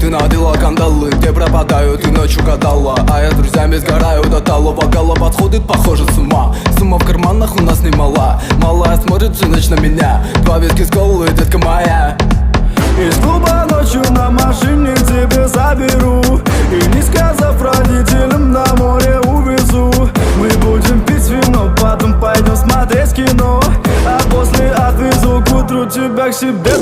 ты надела кандалы, где пропадаю, ты ночью гадала. А я с друзьями сгораю до талого, голова подходит, похоже, с ума. Сумма в карманах у нас немала, малая смотрит всю ночь на меня. 2 виски с колой, детка моя. Из клуба ночью на машине тебе заберу, и не сказав родителям, на море увезу. Мы будем пить вино, потом пойдем смотреть кино, а после отвезу к утру тебя к себе